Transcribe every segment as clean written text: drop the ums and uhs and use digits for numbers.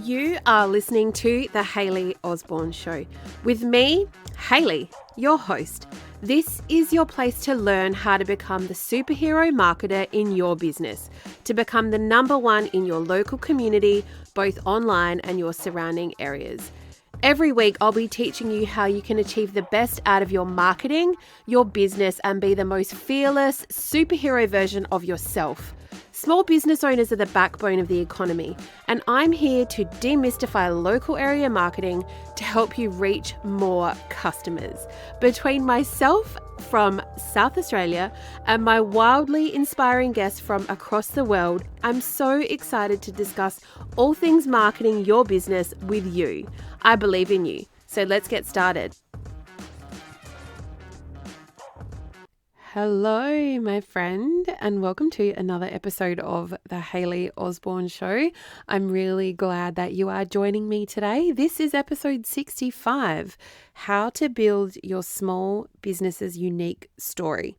You are listening to The Hayley Osborne Show with me, Hayley, your host. This is your place to learn how to become the superhero marketer in your business, to become the number one in your local community, both online and your surrounding areas. Every week, I'll be teaching you how you can achieve the best out of your marketing, your business, and be the most fearless superhero version of yourself. Small business owners are the backbone of the economy, and I'm here to demystify local area marketing to help you reach more customers. Between myself from South Australia and my wildly inspiring guests from across the world, I'm so excited to discuss all things marketing your business with you. I believe in you, so let's get started. Hello, my friend, and welcome to another episode of The Hayley Osborne Show. I'm really glad that you are joining me today. This is episode 65, How to Build Your Small Business's Unique Story.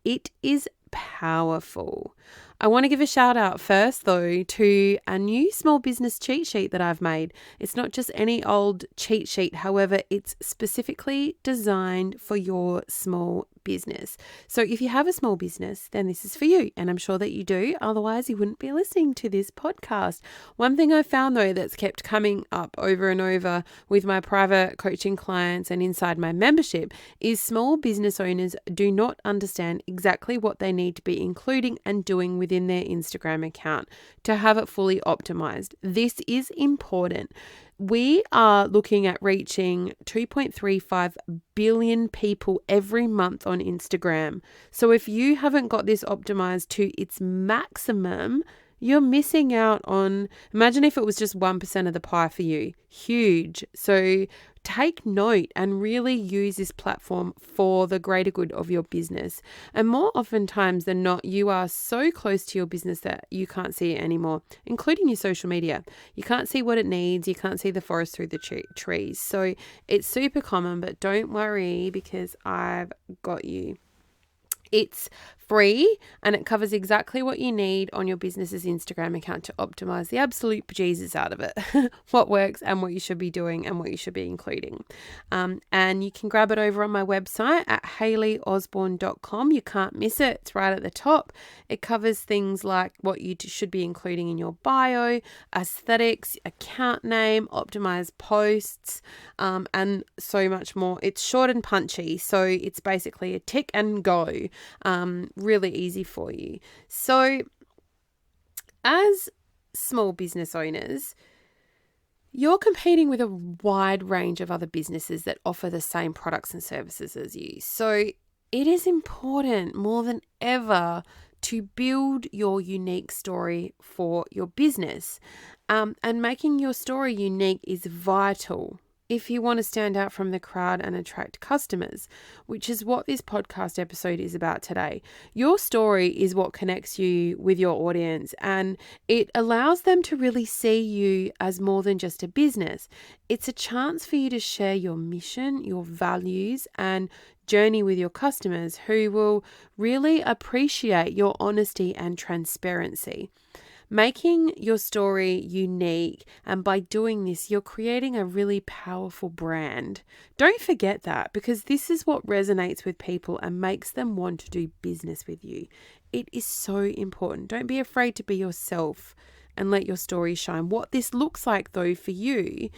It is powerful. I want to give a shout out first, though, to a new small business cheat sheet that I've made. It's not just any old cheat sheet. However, it's specifically designed for your small business. So if you have a small business, then this is for you. And I'm sure that you do. Otherwise, you wouldn't be listening to this podcast. One thing I found, though, that's kept coming up over and over with my private coaching clients and inside my membership is small business owners do not understand exactly what they need to be including and doing within their Instagram account to have it fully optimized. This is important. We are looking at reaching 2.35 billion people every month on Instagram. So if you haven't got this optimized to its maximum, you're missing out on, imagine if it was just 1% of the pie for you. Huge. So take note and really use this platform for the greater good of your business. And more oftentimes than not, you are so close to your business that you can't see it anymore, including your social media. You can't see what it needs. You can't see the forest through the trees. So it's super common, but don't worry because I've got you. It's free and it covers exactly what you need on your business's Instagram account to optimize the absolute bejesus out of it, what works and what you should be doing and what you should be including. And you can grab it over on my website at hayleyosborne.com. You can't miss it. It's right at the top. It covers things like what you should be including in your bio, aesthetics, account name, optimized posts, and so much more. It's short and punchy, so it's basically a tick and go. Really easy for you. So as small business owners, you're competing with a wide range of other businesses that offer the same products and services as you. So it is important more than ever to build your unique story for your business. And making your story unique is vital if you want to stand out from the crowd and attract customers, which is what this podcast episode is about today. Your story is what connects you with your audience, and it allows them to really see you as more than just a business. It's a chance for you to share your mission, your values, and journey with your customers who will really appreciate your honesty and transparency. Making your story unique, and by doing this, you're creating a really powerful brand. Don't forget that, because this is what resonates with people and makes them want to do business with you. It is so important. Don't be afraid to be yourself and let your story shine. What this looks like, though, for you,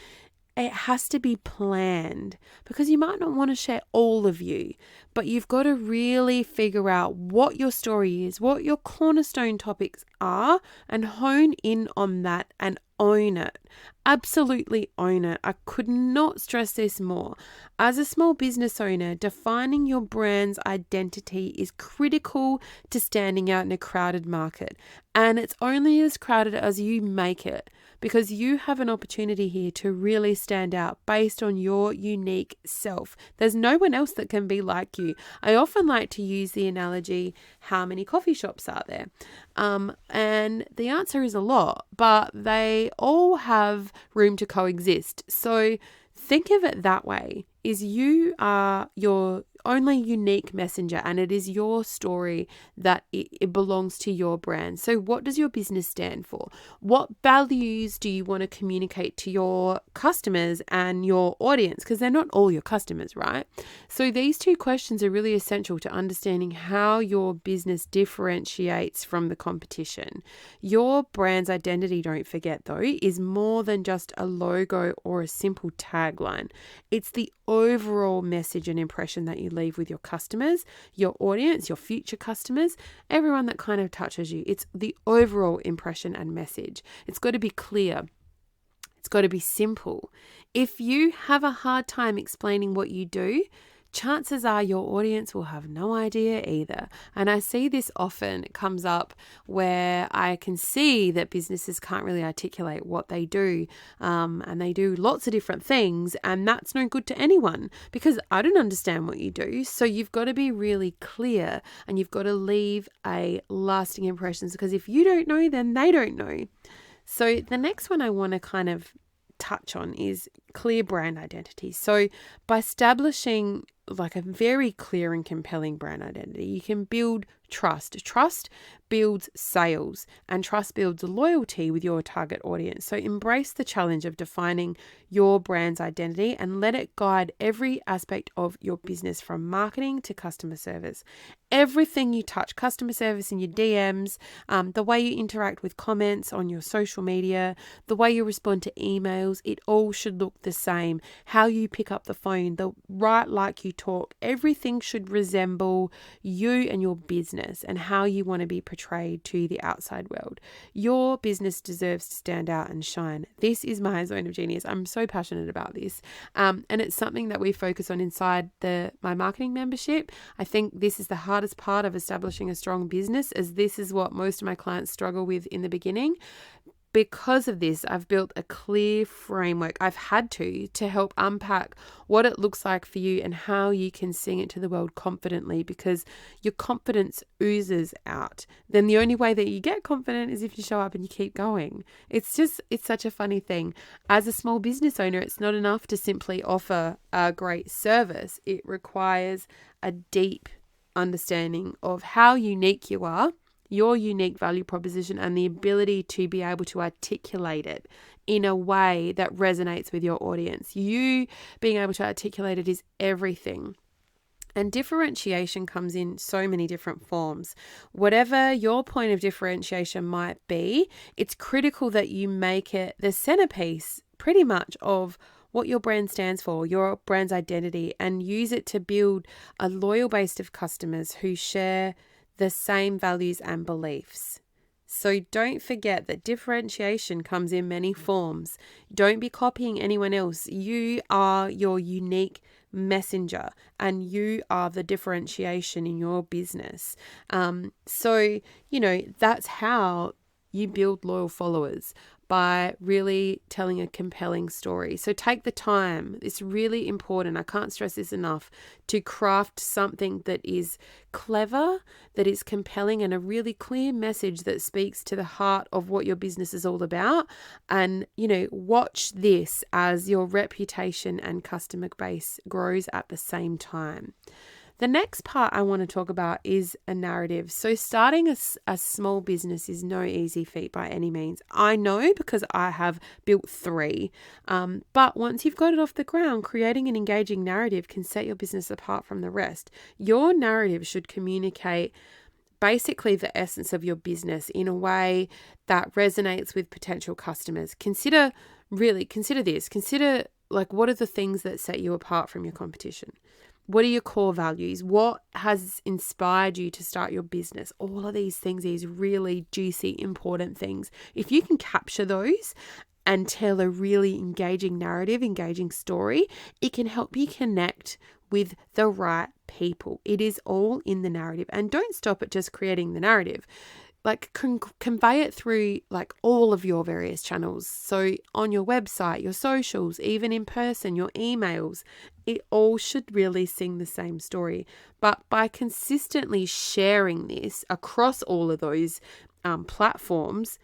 it has to be planned, because you might not want to share all of you, but you've got to really figure out what your story is, what your cornerstone topics are, and hone in on that and own it. Absolutely own it. I could not stress this more. As a small business owner, defining your brand's identity is critical to standing out in a crowded market. And it's only as crowded as you make it, because you have an opportunity here to really stand out based on your unique self. There's no one else that can be like you. I often like to use the analogy, how many coffee shops are there? And the answer is a lot, but they all have room to coexist. So think of it that way, is you are your only unique messenger, and it is your story that it belongs to your brand. So what does your business stand for? What values do you want to communicate to your customers and your audience? Because they're not all your customers, right? So these two questions are really essential to understanding how your business differentiates from the competition. Your brand's identity, don't forget though, is more than just a logo or a simple tagline. It's the overall message and impression that you leave with your customers, your audience, your future customers, everyone that kind of touches you. It's the overall impression and message. It's got to be clear. It's got to be simple. If you have a hard time explaining what you do, chances are your audience will have no idea either. And I see this often. It comes up where I can see that businesses can't really articulate what they do, and they do lots of different things, and that's no good to anyone because I don't understand what you do. So you've got to be really clear and you've got to leave a lasting impression, because if you don't know, then they don't know. So the next one I want to kind of touch on is clear brand identity. So by establishing like a very clear and compelling brand identity, you can build trust. Trust builds sales, and trust builds loyalty with your target audience. So embrace the challenge of defining your brand's identity and let it guide every aspect of your business, from marketing to customer service. Everything you touch, customer service in your DMs, the way you interact with comments on your social media, the way you respond to emails, it all should look the same. How you pick up the phone, the right like you talk, everything should resemble you and your business and how you want to be portrayed to the outside world. Your business deserves to stand out and shine. This is my zone of genius. I'm so passionate about this. And it's something that we focus on inside my marketing membership. I think this is the hardest part of establishing a strong business, as this is what most of my clients struggle with in the beginning. Because of this, I've built a clear framework. I've had to help unpack what it looks like for you and how you can sing it to the world confidently, because your confidence oozes out. Then the only way that you get confident is if you show up and you keep going. It's such a funny thing. As a small business owner, it's not enough to simply offer a great service. It requires a deep understanding of how unique you are, your unique value proposition, and the ability to be able to articulate it in a way that resonates with your audience. You being able to articulate it is everything. And differentiation comes in so many different forms. Whatever your point of differentiation might be, it's critical that you make it the centerpiece pretty much of what your brand stands for, your brand's identity, and use it to build a loyal base of customers who share the same values and beliefs. So don't forget that differentiation comes in many forms. Don't be copying anyone else. You are your unique messenger and you are the differentiation in your business. So that's how you build loyal followers, by really telling a compelling story. So take the time. It's really important. I can't stress this enough, to craft something that is clever, that is compelling, and a really clear message that speaks to the heart of what your business is all about. And, watch this as your reputation and customer base grows at the same time. The next part I want to talk about is a narrative. So starting a small business is no easy feat by any means. I know, because I have built 3. But once you've got it off the ground, creating an engaging narrative can set your business apart from the rest. Your narrative should communicate basically the essence of your business in a way that resonates with potential customers. Consider this. Consider, what are the things that set you apart from your competition? What are your core values? What has inspired you to start your business? All of these things, these really juicy, important things. If you can capture those and tell a really engaging narrative, engaging story, it can help you connect with the right people. It is all in the narrative. And don't stop at just creating the narrative. Convey it through all of your various channels. So on your website, your socials, even in person, your emails, it all should really sing the same story. But by consistently sharing this across all of those platforms,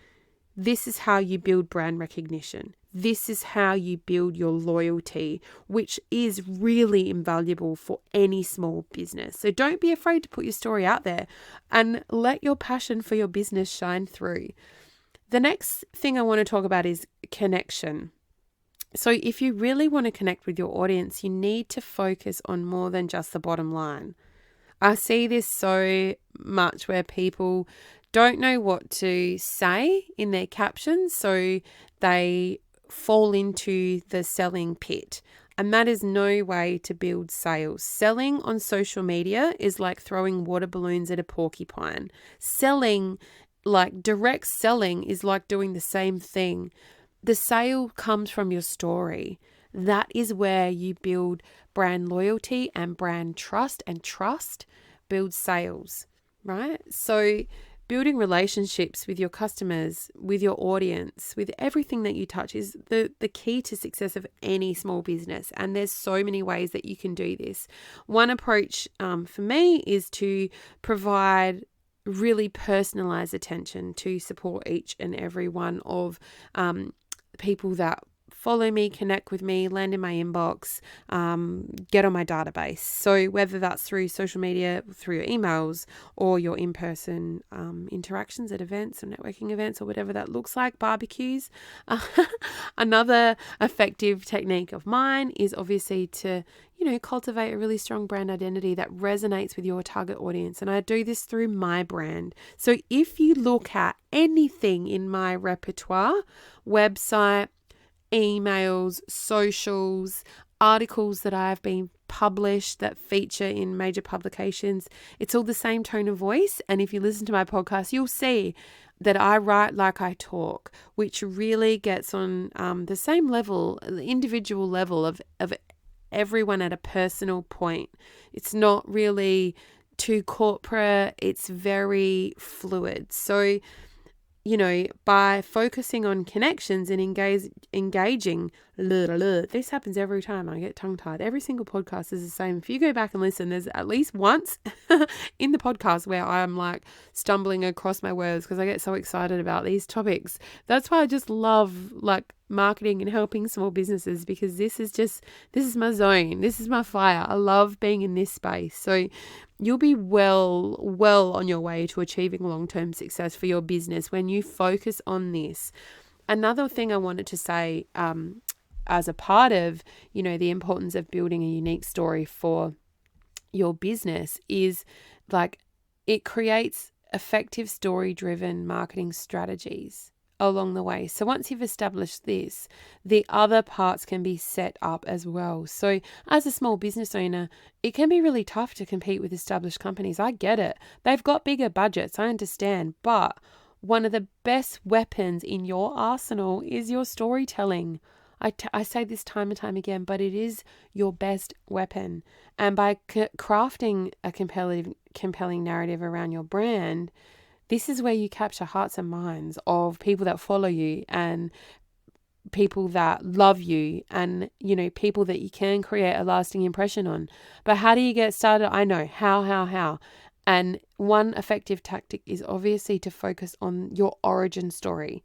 this is how you build brand recognition. This is how you build your loyalty, which is really invaluable for any small business. So don't be afraid to put your story out there and let your passion for your business shine through. The next thing I want to talk about is connection. So if you really want to connect with your audience, you need to focus on more than just the bottom line. I see this so much where people don't know what to say in their captions, so they fall into the selling pit. And that is no way to build sales. Selling on social media is like throwing water balloons at a porcupine. Direct selling is like doing the same thing. The sale comes from your story. That is where you build brand loyalty and brand trust, and trust builds sales, right? So building relationships with your customers, with your audience, with everything that you touch is the key to success of any small business. And there's so many ways that you can do this. One approach for me is to provide really personalized attention to support each and every one of people that follow me, connect with me, land in my inbox, get on my database. So whether that's through social media, through your emails, or your in-person interactions at events or networking events or whatever that looks like, barbecues. Another effective technique of mine is obviously to, cultivate a really strong brand identity that resonates with your target audience. And I do this through my brand. So if you look at anything in my repertoire, website, emails, socials, articles that I've been published that feature in major publications, it's all the same tone of voice. And if you listen to my podcast, you'll see that I write like I talk, which really gets on the same level, the individual level of everyone at a personal point. It's not really too corporate. It's very fluid. So, by focusing on connections and engaging, this happens every time I get tongue-tied. Every single podcast is the same. If you go back and listen, there's at least once in the podcast where I'm like stumbling across my words because I get so excited about these topics. That's why I just love marketing and helping small businesses, because this is my zone. This is my fire. I love being in this space. So you'll be well on your way to achieving long-term success for your business when you focus on this. Another thing I wanted to say as a part of, the importance of building a unique story for your business is it creates effective story-driven marketing strategies along the way. So once you've established this, the other parts can be set up as well. So as a small business owner, it can be really tough to compete with established companies. I get it. They've got bigger budgets. I understand. But one of the best weapons in your arsenal is your storytelling. I say this time and time again, but it is your best weapon. And by crafting a compelling narrative around your brand, this is where you capture hearts and minds of people that follow you and people that love you and, people that you can create a lasting impression on. But how do you get started? I know. How? And one effective tactic is obviously to focus on your origin story.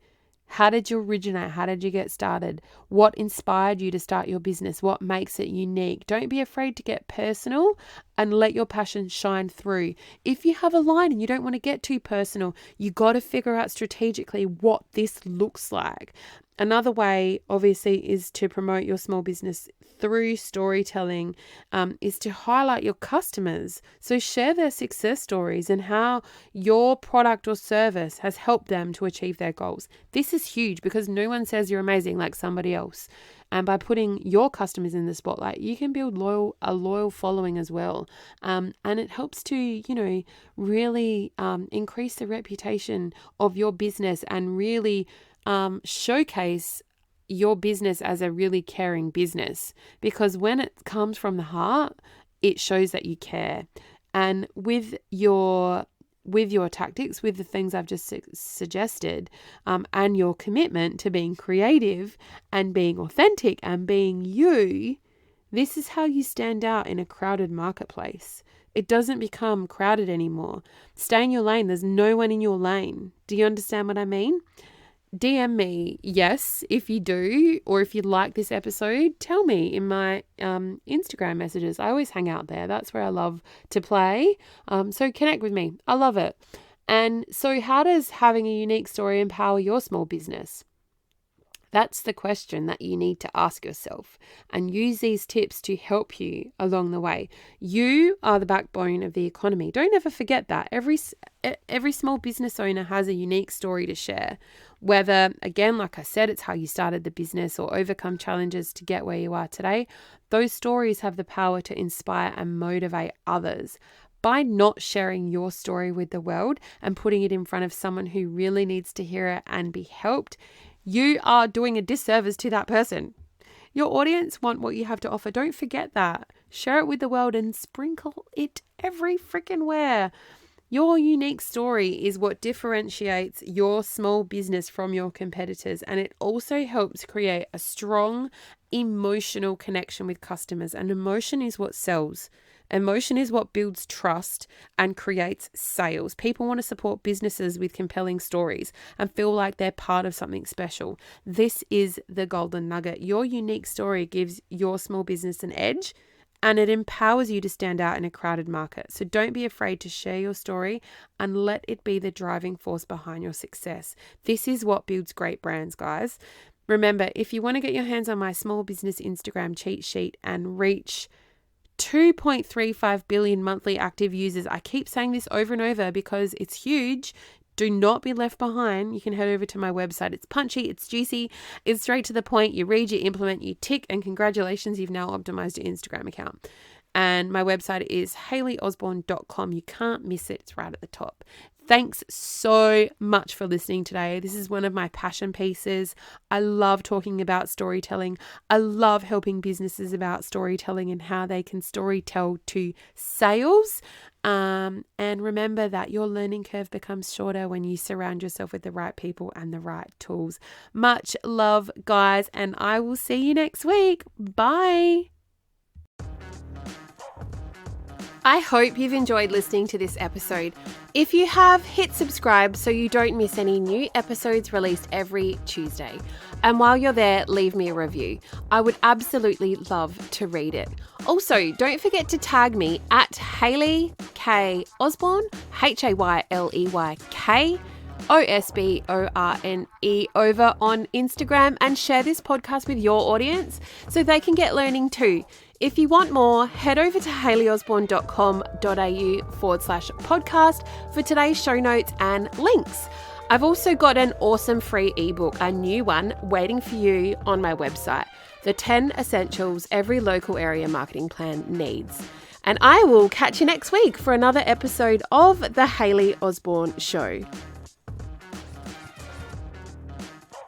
How did you originate? How did you get started? What inspired you to start your business? What makes it unique? Don't be afraid to get personal and let your passion shine through. If you have a line and you don't want to get too personal, you got to figure out strategically what this looks like. Another way, obviously, is to promote your small business through storytelling, is to highlight your customers. So share their success stories and how your product or service has helped them to achieve their goals. This is huge because no one says you're amazing like somebody else. And by putting your customers in the spotlight, you can build a loyal following as well. And it helps to, really increase the reputation of your business and really showcase your business as a really caring business, because when it comes from the heart, it shows that you care. And with your tactics, with the things I've just suggested, and your commitment to being creative and being authentic and being you, this is how you stand out in a crowded marketplace. It doesn't become crowded anymore. Stay in your lane. There's no one in your lane. Do you understand what I mean? DM me, yes, if you do, or if you like this episode, tell me in my Instagram messages. I always hang out there. That's where I love to play. So connect with me. I love it. And so how does having a unique story empower your small business? That's the question that you need to ask yourself, and use these tips to help you along the way. You are the backbone of the economy. Don't ever forget that. Every small business owner has a unique story to share. Whether, again, like I said, it's how you started the business or overcome challenges to get where you are today, those stories have the power to inspire and motivate others. By not sharing your story with the world and putting it in front of someone who really needs to hear it and be helped, you are doing a disservice to that person. Your audience want what you have to offer. Don't forget that. Share it with the world and sprinkle it every freaking where. Your unique story is what differentiates your small business from your competitors, and it also helps create a strong emotional connection with customers. And emotion is what sells. Emotion is what builds trust and creates sales. People want to support businesses with compelling stories and feel like they're part of something special. This is the golden nugget. Your unique story gives your small business an edge, and it empowers you to stand out in a crowded market. So don't be afraid to share your story and let it be the driving force behind your success. This is what builds great brands, guys. Remember, if you want to get your hands on my small business Instagram cheat sheet and reach 2.35 billion monthly active users. I keep saying this over and over because it's huge. Do not be left behind. You can head over to my website. It's punchy, it's juicy, it's straight to the point. You read, you implement, you tick, and congratulations, you've now optimized your Instagram account. And my website is hayleyosborne.com. You can't miss it. It's right at the top. Thanks so much for listening today. This is one of my passion pieces. I love talking about storytelling. I love helping businesses about storytelling and how they can storytell to sales. And remember that your learning curve becomes shorter when you surround yourself with the right people and the right tools. Much love, guys, and I will see you next week. Bye. I hope you've enjoyed listening to this episode. If you have, hit subscribe so you don't miss any new episodes released every Tuesday. And while you're there, leave me a review. I would absolutely love to read it. Also, don't forget to tag me at Hayley K Osborne, HAYLEYK OSBORNE over on Instagram, and share this podcast with your audience so they can get learning too. If you want more, head over to hayleyosborne.com.au/podcast for today's show notes and links. I've also got an awesome free ebook, a new one, waiting for you on my website, The 10 Essentials Every Local Area Marketing Plan Needs. And I will catch you next week for another episode of The Hayley Osborne Show.